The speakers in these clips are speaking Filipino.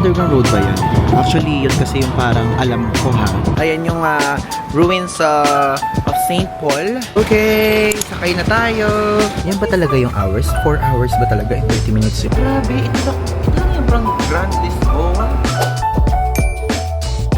Underground Road ba yan? Actually, yun kasi yung parang alam ko ha. Ayan yung ruins of St. Paul. Okay, sakay na tayo. Yan ba talaga yung hours? 4 hours ba talaga in 30 minutes yun? Grabe, ito lang yung parang Grand Lisboa.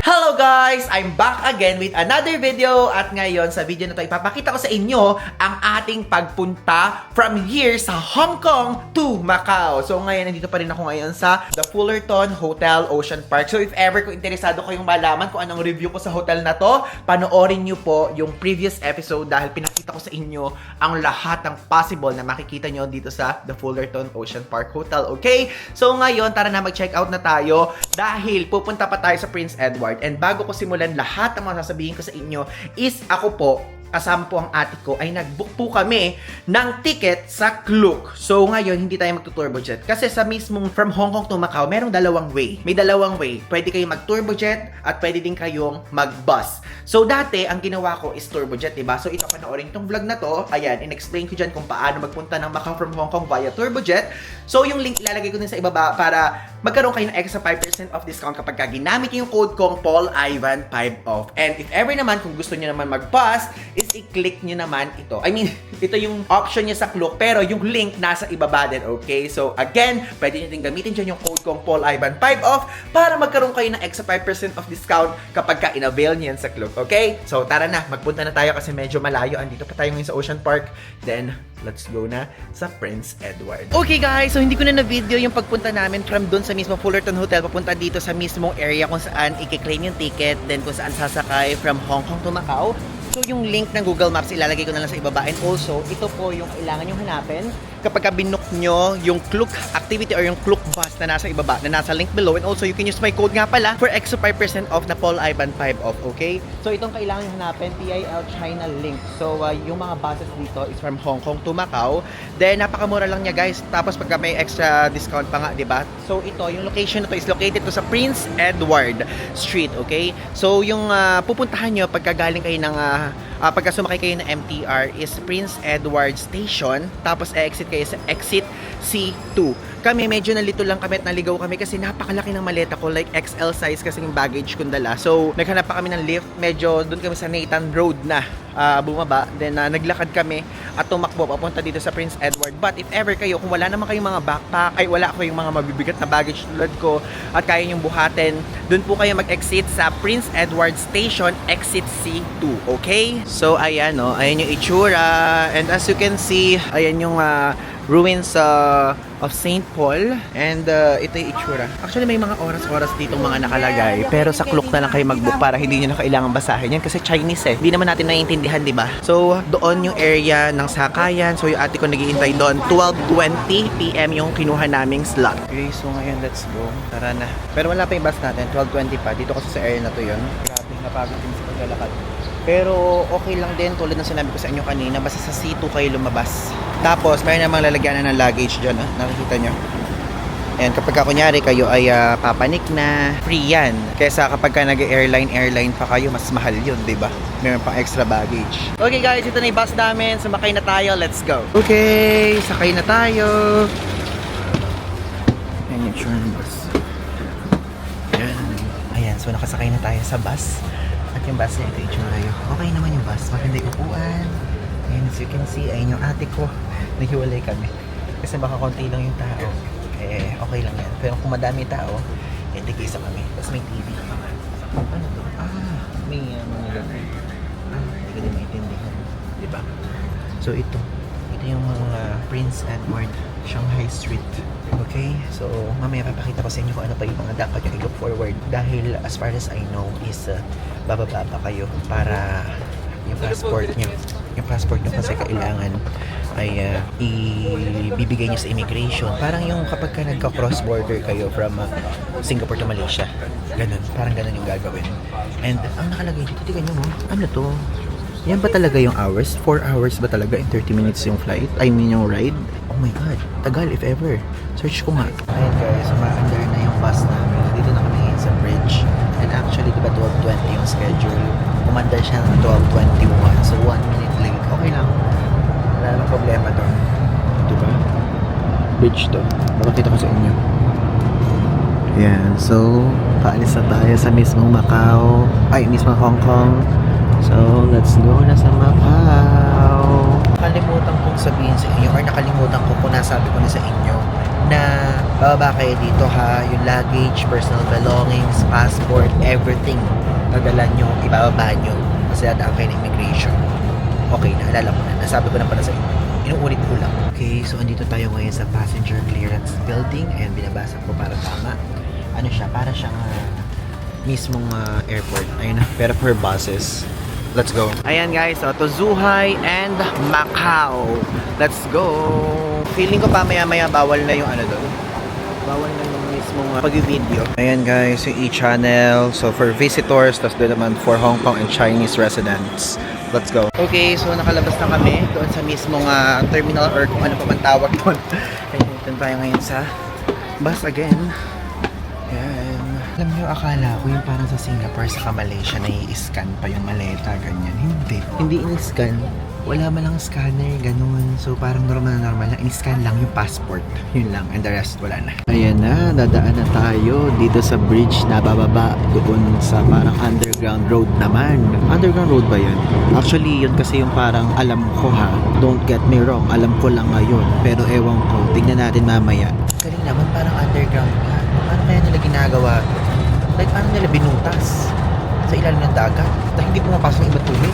Hello guys! I'm back again with another video at ngayon sa video na to ipapakita ko sa inyo ang ating pagpunta from here sa Hong Kong to Macau. So ngayon nandito pa rin ako ngayon sa The Fullerton Hotel Ocean Park. So if ever kung interesado kayong malaman kung anong review ko sa hotel na to, panoorin nyo po yung previous episode dahil pinakita ko sa inyo ang lahat ng possible na makikita nyo dito sa The Fullerton Ocean Park Hotel. Okay? So ngayon tara na mag-check out na tayo dahil pupunta pa tayo sa Prince Edward. And bago ko simulan lahat ng mga sasabihin ko sa inyo is ako po, kasama po ang ate ko, ay nag-book po kami ng ticket sa Klook. So ngayon, hindi tayo mag-turbojet. Kasi sa mismong from Hong Kong to Macau, merong dalawang way. May dalawang way. Pwede kayong mag-turbojet at pwede din kayong mag-bus. So dati, ang ginawa ko is turbojet, diba? So ito, panoorin itong vlog na to. Ayan, in-explain ko dyan kung paano magpunta ng Macau from Hong Kong via turbojet. So yung link ilalagay ko din sa ibaba para magkaroon kayo ng extra 5% off discount kapag ginamit yung code kong Paul Ivan 5 off. And if ever naman, kung gusto nyo naman mag-bus, is i-click nyo naman ito. I mean, ito yung option niya sa Klook, pero yung link nasa ibaba din, okay? So again, pwede nyo din gamitin dyan yung code kong Paul Ivan 5 off para magkaroon kayo ng extra 5% off discount kapag in-avail nyo yan sa Klook, okay? So tara na, magpunta na tayo kasi medyo malayo. Andito pa tayo ngayon sa Ocean Park. Then, let's go na sa Prince Edward. Okay guys, so hindi ko na na-video yung pagpunta namin from doon sa mismo Fullerton Hotel papunta dito sa mismong area kung saan i-claim yung ticket, then kung saan sasakay from Hong Kong to Macau. So yung link ng Google Maps ilalagay ko na lang sa ibaba. And also, ito po yung kailangan nyo hanapin kapag binook nyo yung Klook activity or yung Klook bus na nasa ibaba, na nasa link below. And also, you can use my code nga pala for extra 5% off na Paul Ivan 5 off, okay? So itong kailangan nyo hanapin, PIL China link. So yung mga buses dito is from Hong Kong to Macau. Then napakamura lang niya guys. Tapos pagka may extra discount pa nga, di ba? So ito, yung location na to is located to sa Prince Edward Street, okay? So yung pupuntahan nyo pagka galing kayo ng pagka sumakay kayo ng MTR is Prince Edward Station, tapos exit kayo sa exit C2. Kami medyo nalito lang kami at naligaw kami kasi napakalaki ng maleta ko, like XL size kasi yung baggage kong dala. So naghanap pa kami ng lift, medyo doon kami sa Nathan Road na bumaba, then naglakad kami at tumakbo papunta dito sa Prince Edward. But if ever kayo, kung wala naman kayong mga backpack, ay wala kayong mga mabibigat na baggage tulad ko at kaya nyong buhatin, doon po kayo mag-exit sa Prince Edward Station, exit C2, okay? So ayan o, ayan yung itsura, and as you can see, ayan yung ruins of St. Paul, and ito yung itsura. Actually may mga oras-oras ditong mga nakalagay, pero sa Klook na lang kayo mag-book para hindi nyo na kailangan basahin yan kasi Chinese eh. Hindi naman natin naiintindihan, di ba? So doon yung area ng sakayan. So yung ate ko nag-iintay doon, 12:20 PM yung kinuha naming slot. Okay, so ngayon let's go. Tara na. Pero wala pa yung bus natin, 12:20 pa. Dito kasi sa area na to yun. Grabe, napagod din sa paglalakad. Pero okay lang din, tulad ng sinabi ko sa inyo kanina, basta sa C2 kayo lumabas. Tapos, mayroon namang lalagyanan ng luggage dyan, nakikita nyo. And kapag kunyari kayo ay papanik na, free yan. Kesa kapag nag-airline pa kayo, mas mahal yun, di ba? Mayroon pang extra baggage. Okay guys, ito na yung bus namin. Sumakay na tayo, let's go. Okay, sakay na tayo. Ayan yung tsura ng bus. Ayan, so nakasakay na tayo sa bus. At yung bus na ito, itsura yun. Okay naman yung bus, maganda yung upuan. And as you can see, ayun yung ate ko. Naghiwalay kami. Kasi baka konti lang yung tao. Eh, okay lang yan. Pero kung madami yung tao, eh, tigisa kami. Tapos may TV. Ano to? May mga gano'n. Hindi ko din maintindihan. Diba? So ito yung mga Prince Edward Shanghai Street. Okay? So, mamaya papakita ko sa inyo kung ano pa yung mga dapat yung i-look forward. Dahil as far as I know is bababa pa kayo para yung passport nyo. Yung passport nyo kasi kailangan ay ibibigay nyo sa immigration. Parang yung kapag ka nagka-cross border kayo from Singapore to Malaysia. Ganun. Parang ganun yung gagawin. And ang nakalagay dito, tignan nyo mo. Ano to? Yan ba talaga yung hours? 4 hours ba talaga in 30 minutes yung flight? I mean yung ride? Oh my god, tagal if ever. Search ko nga. Ayan guys, ma-under na yung bus namin. Dito na kami sa bridge. And actually, diba 12:20 yung schedule? Umandar siya ng 12:21. So 1 minute late. Okay lang. Wala namang problema doon. Diba? Bridge to. Bakit ko sa inyo. Yan, so paalis na tayo sa mismong Macau. Ay, mismong Hong Kong. So, let's go na sa Macau. Nakalimutan kong sabihin sa inyo, or nakalimutan ko kung nasabi ko na sa inyo, na bababa kayo dito ha, yung luggage, personal belongings, passport, everything. Nadala nyo, ibababa nyo. Kasi dadaan kayo ng immigration. Okay, naalala ko na. Nasabi ko na pala sa inyo. Inuulit ko lang. Okay, so andito tayo ngayon sa passenger clearance building and binabasa ko para tama. Ano siya? Para siyang mismong airport. Ayun na. Pero for buses. Let's go. Ayan guys, so to Zhuhai and Macau. Let's go. Feeling ko pa maya-maya bawal na yung ano doon. Bawal na yung mismong pag-video. Ayan guys, yung e-channel. So for visitors, tapos doon naman for Hong Kong and Chinese residents. Let's go. Okay, so nakalabas na kami doon sa mismong terminal or kung ano pa man tawag doon. Doon tayo ngayon sa bus again. Ayan. Alam nyo, akala ko yung parang sa Singapore, sa Malaysia, na i-scan pa yung maleta, ganyan. Hindi. Hindi in-scan. Wala man lang scanner, ganun. So, parang normal na normal lang. In-scan lang yung passport. Yun lang. And the rest, wala na. Ayan na, dadaan na tayo dito sa bridge na bababa doon sa parang underground road naman. Underground road ba yun? Actually, yun kasi yung parang alam ko ha. Don't get me wrong. Alam ko lang ngayon. Pero ewan ko. Tignan natin mamaya. Galing naman, parang underground na. Paano kaya nila ginagawa? Like, paano nila binutas sa ilalim ng dagat? Dahil hindi pumapasok yung iba tubig.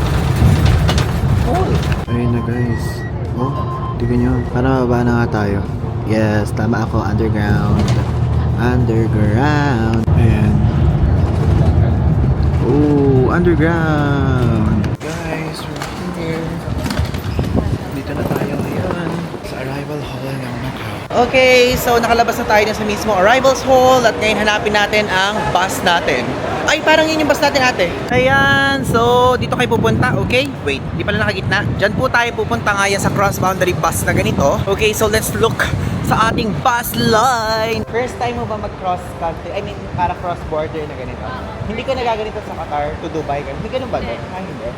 Oh. Ayun na guys. Oh, tignan nyo. Parang mababa na nga tayo. Yes, tama ako. Underground. Underground. Ayan. Oh, underground. Guys, we're here. Dito na tayo ngayon sa arrival hall ng Macau. Okay, so nakalabas na tayo sa mismo arrivals hall at ngayon hanapin natin ang bus natin. Ay, parang yun yung bus natin, ate. Ayan, so dito kayo pupunta, okay? Wait, di pala nakagitna. Diyan po tayo pupunta ngayon sa cross-boundary bus na ganito. Okay, so let's look sa ating bus line. First time mo ba mag-cross country? I mean, para cross-border na ganito? Hindi ka nagaganito sa Qatar to Dubai? Hindi ganun ba? Hindi.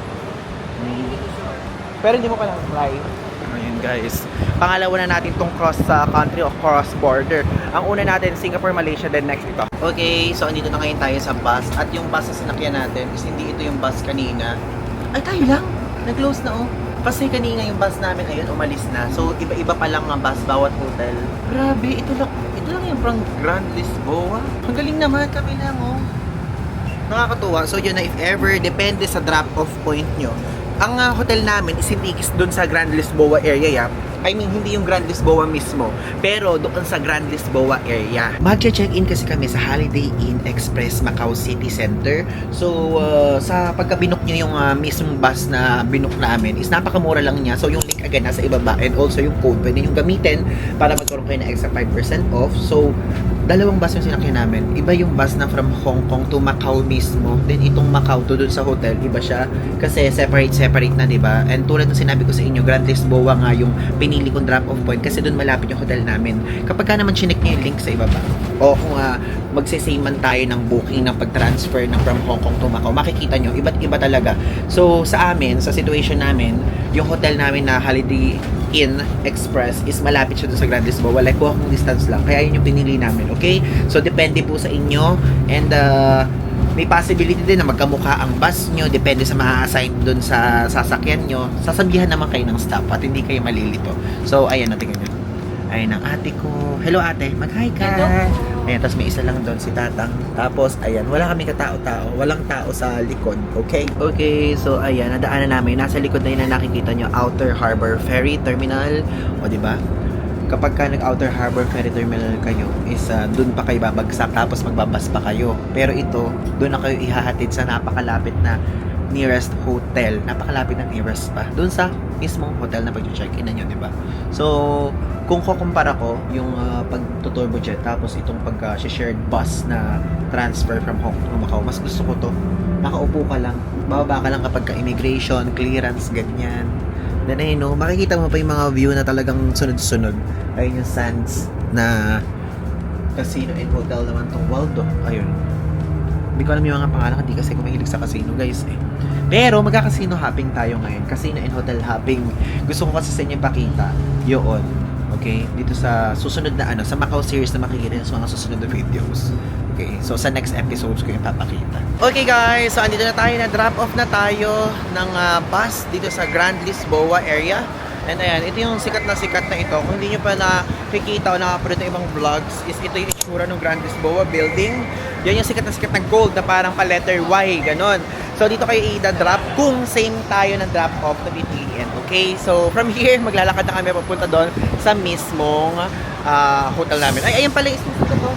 Pero hindi mo pa lang fly. Ayun guys, pangalawa na natin tong cross country o cross border. Ang una natin Singapore, Malaysia, then next ito. Okay, so andito na ngayon tayo sa bus at yung bus na sinakyan natin is hindi ito yung bus kanina. Ay, tayo lang, nag-close na oh. Kasi kanina yung bus namin ayun umalis na. So iba-iba pa lang ang bus bawat hotel. Grabe, ito lang yung from Grand Lisboa. Ang galing naman, kami lang oh. Nakakatuwa. So yun na, if ever depende sa drop-off point nyo. Ang hotel namin is hindi doon sa Grand Lisboa area, I mean, hindi yung Grand Lisboa mismo, pero doon sa Grand Lisboa area. Mag-check-in kasi kami sa Holiday Inn Express Macau City Center. So, sa pagka-binook nyo yung mismong bus na binook namin, is napakamura lang niya. So, yung link again nasa ibaba and also yung code, pwede yung gamitin para magkaroon kayo ng extra 5% off. So, dalawang bus yung sinakyan namin. Iba yung bus na from Hong Kong to Macau mismo. Then itong Macau to dun sa hotel, iba siya. Kasi separate na, diba? And tulad ng sinabi ko sa inyo, Grand Lisboa nga yung pinili kong drop-off point kasi dun malapit yung hotel namin. Kapag ka naman chinek nyo yung link sa ibaba, o kung magsisame man tayo ng booking ng pag-transfer ng from Hong Kong to Macau, makikita nyo, iba't iba talaga. So, sa amin, sa situation namin, yung hotel namin na Holiday Inn Express is malapit siya dun sa Grand Lisboa, like walking distance lang. Kaya yun yung pinili namin, okay? So, depende po sa inyo and may possibility din na magkamukha ang bus nyo, depende sa ma-assign dun sa sasakyan nyo. Sasabihan naman kayo ng staff at hindi kayo malilito. So, ayan, natin ganyan. Ayan ang ate ko. Hello ate, mag-hi ka. Hello. Ayan, tapos may isa lang doon si tatang. Tapos, ayan, wala kami katao-tao. Walang tao sa likod, okay? Okay, so ayan, nadaanan namin. Nasa likod na yun na nakikita nyo, Outer Harbor Ferry Terminal. O, diba? Kapag ka nag-Outer Harbor Ferry Terminal kayo, is doon pa kayo babagsak, tapos magbabas pa kayo. Pero ito, doon na kayo ihahatid sa napakalapit na nearest hotel. Napakalapit na nearest pa. Doon sa mismong hotel na pag-check-in na nyo, diba? So, kung kukumpara ko yung pag-turbo jet tapos itong pag-shared bus na transfer from Hong Kong to Macau, mas gusto ko to. Nakaupo ka lang, bababa ka lang kapag ka-immigration, clearance, ganyan. Then ayun, no, makikita mo pa yung mga view na talagang sunod-sunod. Ayun yung sands na casino and hotel naman tong Waldo. Ayun. Hindi ko alam yung mga pangalan, hindi kasi ko mahilig sa casino, guys. Pero magka-casino hopping tayo ngayon. Casino and hotel hopping. Gusto ko kasi sa inyo ipakita. Yun. Okay? Dito sa susunod na sa Macau series na makikita nyo sa mga susunod na videos. Okay? So, sa next episodes ko yung papakita. Okay guys, so andito na tayo, na-drop off na tayo ng bus dito sa Grand Lisboa area. And ayan, ito yung sikat na ito. Kung hindi nyo pa nakikita o nakapanood ng ibang vlogs, is ito yung itsura ng Grand Lisboa building. Yan yung sikat na gold na parang pa letter Y, ganon. So dito kayo i-drop kung same tayo ng drop off na pipiliin. Okay? So from here, maglalakad na kami papunta doon sa mismong hotel namin. Ay, ayan pala is ito.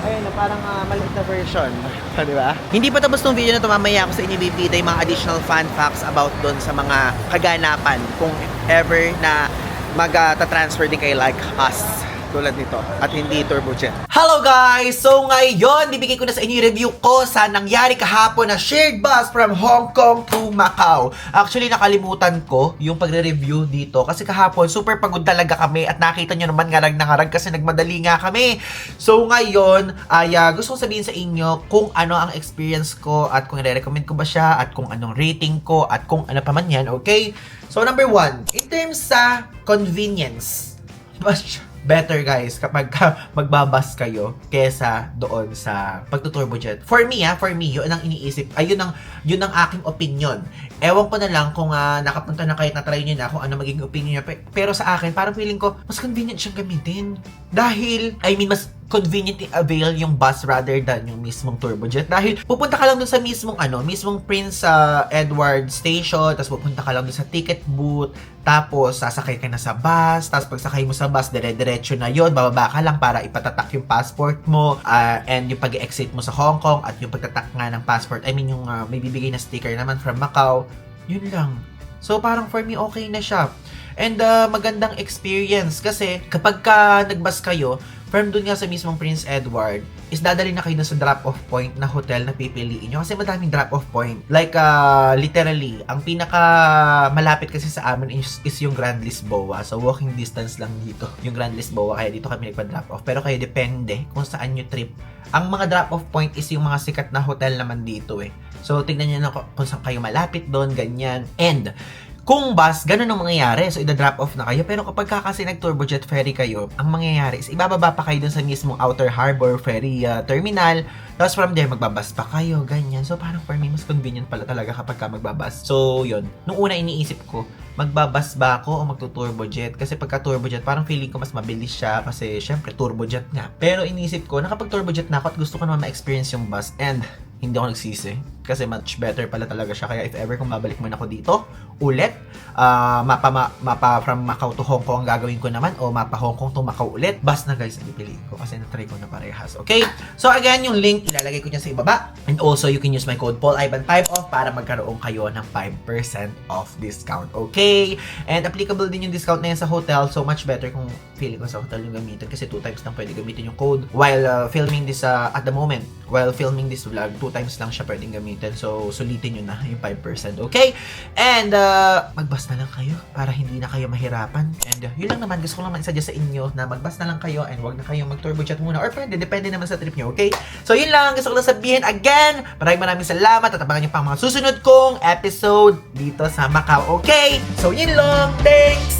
Ayun, parang maliit na version. Di ba? Hindi pa tapos tong video na ito. Mamaya ako sa inyo bibita yung mga additional fun facts about doon sa mga kaganapan kung ever na mag-transfer din kayo like us. Tulad nito. At hindi turbojet. Hello guys! So ngayon, bibigay ko na sa inyo yung review ko sa nangyari kahapon na shared bus from Hong Kong to Macau. Actually, nakalimutan ko yung pagre-review dito. Kasi kahapon, super pagod talaga kami. At nakita nyo naman ngarag na ngarag kasi nagmadali nga kami. So ngayon, gusto kong sabihin sa inyo kung ano ang experience ko at kung i-recommend ko ba siya at kung anong rating ko at kung ano pa man yan. Okay? So number 1, in terms sa convenience, better guys kapag magbabas kayo kesa doon sa pagtuturbojet. For me, yun ang iniisip. Yun ang aking opinion. Ewan ko na lang kung nakapunta na kayo, na-try nyo na kung ano magiging opinion nyo. Pero sa akin, parang feeling ko, mas convenient siyang gamitin. Dahil, mas convenient i-avail yung bus rather than yung mismong turbojet. Dahil pupunta ka lang dun sa mismong Prince Edward Station, tapos pupunta ka lang dun sa ticket booth, tapos sasakay ka na sa bus, tapos pagsakay mo sa bus, dire-diretso na yon, bababa ka lang para ipatatak yung passport mo, and yung pag-exit mo sa Hong Kong, at yung pagtatak nga ng passport, yung may bibigay na sticker naman from Macau, yun lang. So parang for me, okay na siya. And magandang experience kasi kapag nagbus kayo, from dun nga sa mismong Prince Edward, is dadali na kayo dun sa drop-off point na hotel na pipiliin nyo. Kasi madaming drop-off point. Like, literally, ang pinaka malapit kasi sa amin is yung Grand Lisboa. So, walking distance lang dito yung Grand Lisboa. Kaya dito kami nagpa-drop-off. Pero kayo, depende kung saan nyo trip. Ang mga drop-off point is yung mga sikat na hotel naman dito eh. So, tignan nyo na kung saan kayo malapit doon, ganyan. And, kung bus, ganun ang mangyayari. So, ida-drop off na kayo. Pero kapag kasi nag-turbojet ferry kayo, ang mangyayari is ibababa pa kayo dun sa mismong Outer Harbor Ferry Terminal. Tapos from there, magbabas pa kayo, ganyan. So, parang for me, mas convenient pala talaga kapag magbabas. So, yun. Nung una iniisip ko, magbabas ba ako o magto-turbojet? Kasi pagka turbojet, parang feeling ko mas mabilis siya kasi syempre turbojet nga. Pero iniisip ko, nakapag-turbojet na ako at gusto ko naman ma-experience yung bus. And hindi ako nagsisi kasi much better pala talaga siya. Kaya if ever kung babalik mo na ako dito ulit, mapa from Macau to Hong Kong ang gagawin ko naman, o mapa Hong Kong to Macau ulit, bus na guys ang pipiliin ko kasi na-try ko na parehas. Okay? So again, yung link ilalagay ko dyan sa ibaba, and also you can use my code PaulIvan5off para magkaroon kayo ng 5% off discount. Okay? And applicable din yung discount na yan sa hotel, so much better kung feeling ko sa hotel yung gamitin kasi 2 times lang pwede gamitin yung code while filming this at the moment. While filming this vlog, 2 times lang siya pwedeng gamitin. So, sulitin nyo na yung 5%. Okay? And, magbas na lang kayo para hindi na kayo mahirapan. And, yun lang naman. Gusto ko lang mag-suggest sa inyo na magbas na lang kayo and wag na kayong mag-turbojet muna. Or pwede, depende naman sa trip nyo. Okay? So, yun lang. Gusto ko lang sabihin again. Maraming salamat at abangan nyo pang mga susunod kong episode dito sa Macau. Okay? So, yun lang. Thanks!